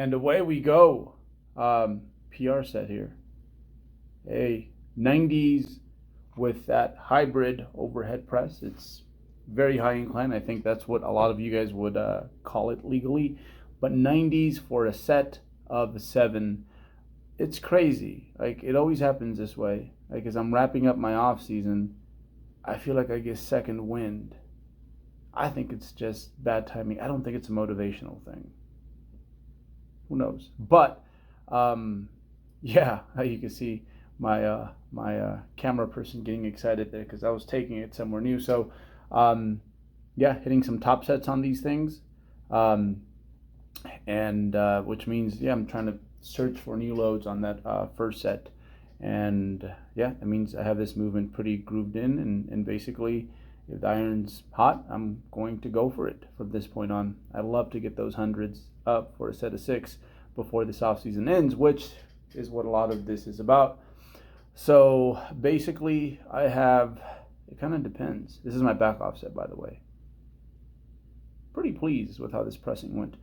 And away we go. PR set here. A 90s with that hybrid overhead press. It's very high incline. I think that's what a lot of you guys would call it legally. But 90s for a set of 7. It's crazy. Like, it always happens this way. Like, as I'm wrapping up my off season, I feel like I get second wind. I think it's just bad timing. I don't think it's a motivational thing. Who knows? But yeah, you can see my camera person getting excited there because I was taking it somewhere new. So yeah, hitting some top sets on these things, and which means yeah, I'm trying to search for new loads on that first set, and yeah, it means I have this movement pretty grooved in, and basically, if the iron's hot, I'm going to go for it from this point on. I'd love to get those hundreds up for a set of 6 before this off season ends, which is what a lot of this is about. So basically, I have, it kind of depends. This is my back offset, by the way. Pretty pleased with how this pressing went.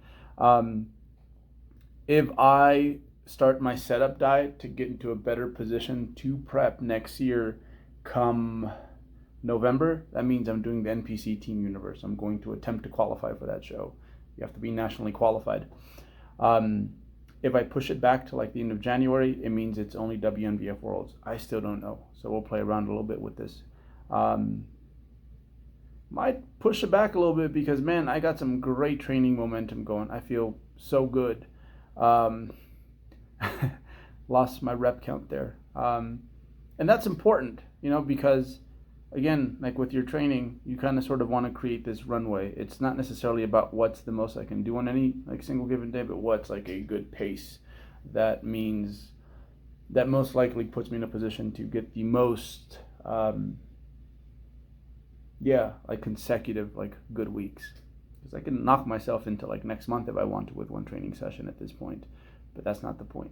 If I start my setup diet to get into a better position to prep next year come November, that means I'm doing the NPC Team Universe. I'm going to attempt to qualify for that show. You have to be nationally qualified. If I push it back to like the end of January, it means it's only WNBF Worlds. I still don't know. So we'll play around a little bit with this. Might push it back a little bit because, man, I got some great training momentum going. I feel so good. Lost my rep count there. And that's important, because again, like with your training, you kind of sort of want to create this runway. It's not necessarily about what's the most I can do on any like single given day, but what's like a good pace. That means that most likely puts me in a position to get the most, like consecutive, like good weeks. Because I can knock myself into like next month if I want to with one training session at this point, but that's not the point.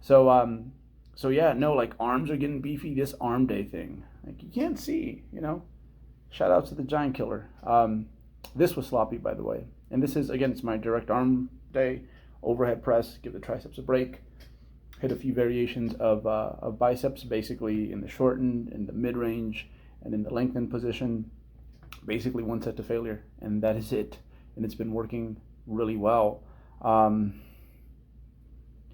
So yeah, no, like arms are getting beefy. This arm day thing, like you can't see, Shout out to the Giant Killer. This was sloppy, by the way. And this is, again, it's my direct arm day. Overhead press, give the triceps a break. Hit a few variations of biceps, basically in the shortened, in the mid-range, and in the lengthened position. Basically one set to failure, and that is it. And it's been working really well.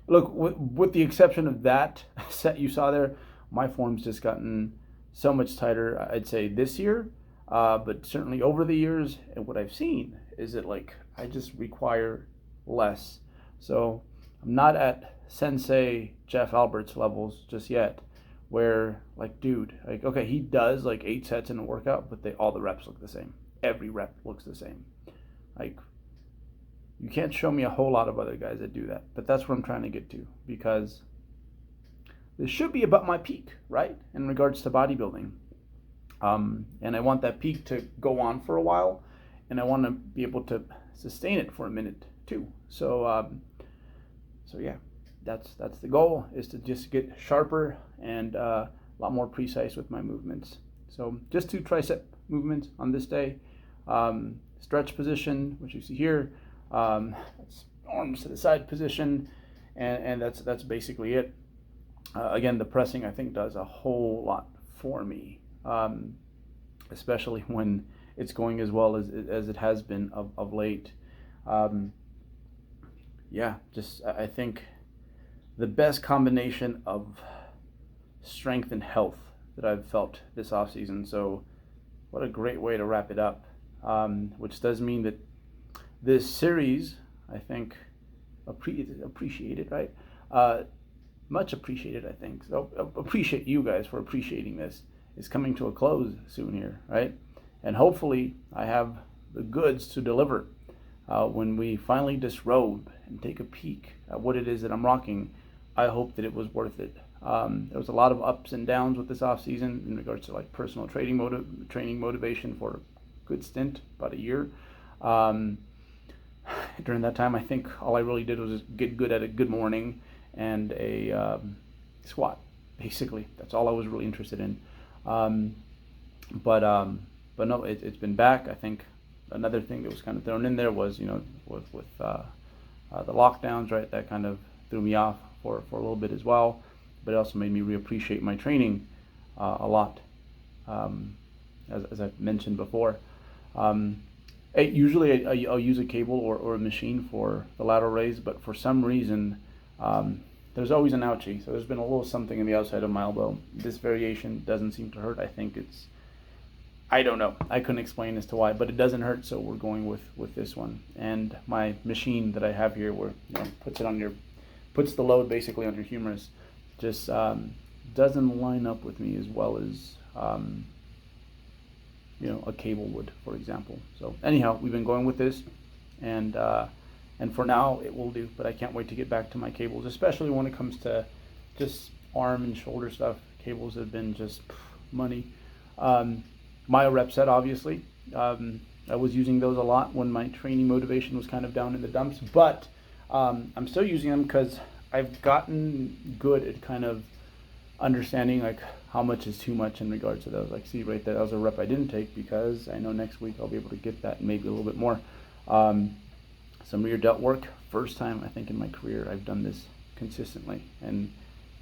Look, with the exception of that set you saw there, my form's just gotten so much tighter, I'd say, this year. But certainly over the years, and what I've seen is that, like, I just require less. So I'm not at Sensei Jeff Albert's levels just yet, where, like, dude, like, okay, he does, like, 8 sets in a workout, but all the reps look the same. Every rep looks the same. Like, you can't show me a whole lot of other guys that do that, but that's where I'm trying to get to, because this should be about my peak, right, in regards to bodybuilding. And I want that peak to go on for a while, and I want to be able to sustain it for a minute too. So yeah, that's the goal, is to just get sharper and a lot more precise with my movements. So just 2 tricep movements on this day. Stretch position, which you see here. That's arms to the side position, and that's basically it. Again, the pressing, I think, does a whole lot for me, especially when it's going as well as it has been of late. I think the best combination of strength and health that I've felt this off season. So what a great way to wrap it up, which does mean that this series, I think, appreciated, right? Much appreciated, I think. So appreciate you guys for appreciating this. It's coming to a close soon here, right? And hopefully I have the goods to deliver when we finally disrobe and take a peek at what it is that I'm rocking. I hope that it was worth it. There was a lot of ups and downs with this off season in regards to like personal training motivation for a good stint, about a year. During that time, I think all I really did was get good at a good morning and a squat. Basically, that's all I was really interested in. But no, it's been back. I think another thing that was kind of thrown in there was, with the lockdowns, right? That kind of threw me off for a little bit as well, but it also made me reappreciate my training a lot, as I've mentioned before. Usually I'll use a cable or a machine for the lateral raise, but for some reason there's always an ouchie. So there's been a little something in the outside of my elbow. This variation doesn't seem to hurt. I think I don't know. I couldn't explain as to why, but it doesn't hurt, so we're going with this one. And my machine that I have here, where puts the load basically on your humerus, just doesn't line up with me as well as a cable would, for example. So anyhow, we've been going with this, and for now it will do. But I can't wait to get back to my cables, especially when it comes to just arm and shoulder stuff. Cables have been just money. My rep set, obviously. I was using those a lot when my training motivation was kind of down in the dumps, but I'm still using them because I've gotten good at kind of understanding like how much is too much in regards to those. Like, see right there, that was a rep I didn't take because I know next week I'll be able to get that and maybe a little bit more. Some rear delt work. First time I think in my career I've done this consistently, and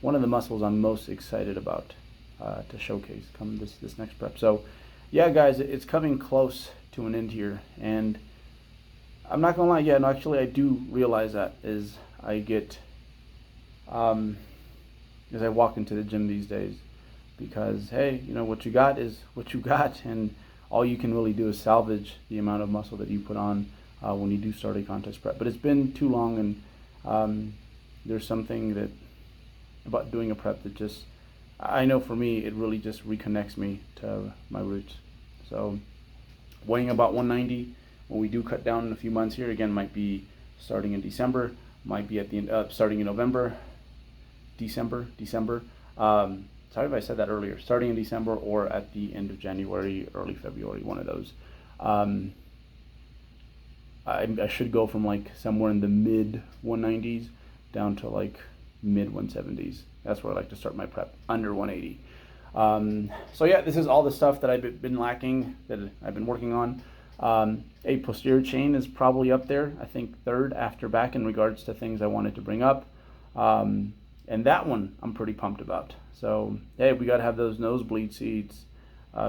one of the muscles I'm most excited about to showcase come this next prep. So yeah, guys, it's coming close to an end here, and I'm not gonna lie. Yeah, no, actually, I do realize that as I get, as I walk into the gym these days, because hey, what you got is what you got, and all you can really do is salvage the amount of muscle that you put on when you do start a contest prep. But it's been too long, and there's something about doing a prep that just, I know for me, it really just reconnects me to my roots. So weighing about 190 when we do cut down in a few months here, again, might be starting in December, might be at the end, starting in November, December. Sorry if I said that earlier. Starting in December or at the end of January, early February, one of those. I should go from like somewhere in the mid 190s down to like mid 170s. That's where I like to start my prep, under 180. So yeah, this is all the stuff that I've been lacking, that I've been working on. A posterior chain is probably up there, I think third after back in regards to things I wanted to bring up. And that one I'm pretty pumped about. So hey, we got to have those nosebleed seats,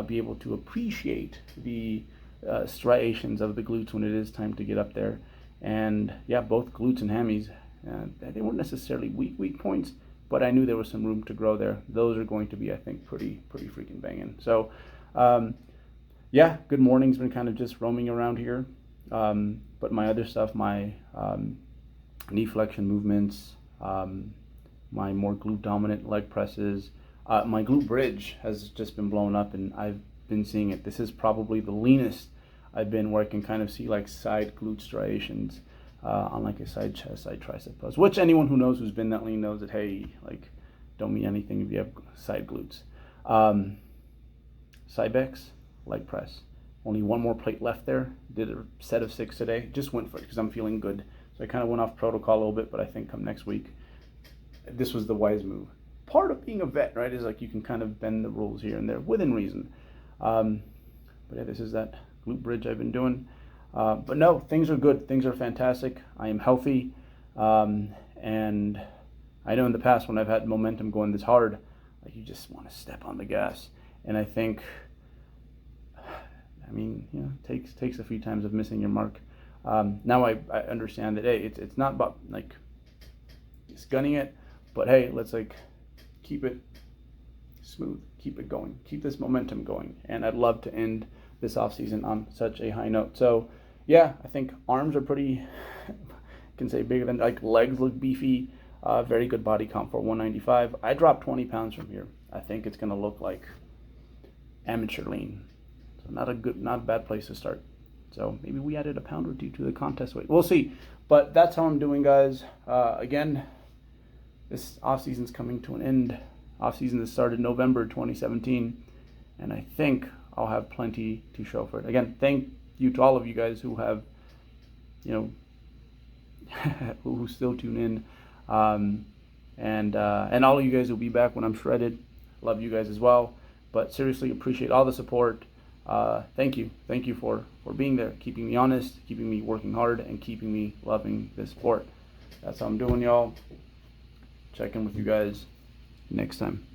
be able to appreciate the striations of the glutes when it is time to get up there. And yeah, both glutes and hammies, they weren't necessarily weak points, but I knew there was some room to grow there. Those are going to be, I think, pretty freaking banging. So yeah, good morning's been kind of just roaming around here. But my other stuff, my knee flexion movements, my more glute dominant leg presses, my glute bridge has just been blown up, and I've been seeing it. This is probably the leanest I've been, where I can kind of see like side glute striations on like a side chest, side tricep pose, which anyone who knows who's been that lean knows that, hey, like, don't mean anything if you have side glutes. Cybex, leg press. Only one more plate left there. Did a set of 6 today. Just went for it because I'm feeling good. So I kind of went off protocol a little bit, but I think come next week, this was the wise move. Part of being a vet, right, is like you can kind of bend the rules here and there within reason. But yeah, this is that glute bridge I've been doing. But no, things are good. Things are fantastic. I am healthy. And I know in the past when I've had momentum going this hard, like you just want to step on the gas. And I think, it takes a few times of missing your mark. Now I understand that, hey, it's not about like just gunning it, but hey, let's like keep it smooth, keep it going, keep this momentum going. And I'd love to end this off season on such a high note. So yeah, I think arms are pretty, I can say bigger than, like legs look beefy, very good body comp for 195. I dropped 20 pounds from here. I think it's going to look like amateur lean. So not a bad place to start. So maybe we added a pound or two to the contest weight. We'll see. But that's how I'm doing, guys. Again, this off season's coming to an end. Off season that started November 2017, and I think I'll have plenty to show for it. Again, thank you to all of you guys who have, who still tune in, and all of you guys will be back when I'm shredded. Love you guys as well, but seriously appreciate all the support. Thank you. Thank you for being there, keeping me honest, keeping me working hard, and keeping me loving this sport. That's how I'm doing, y'all. Check in with you guys next time.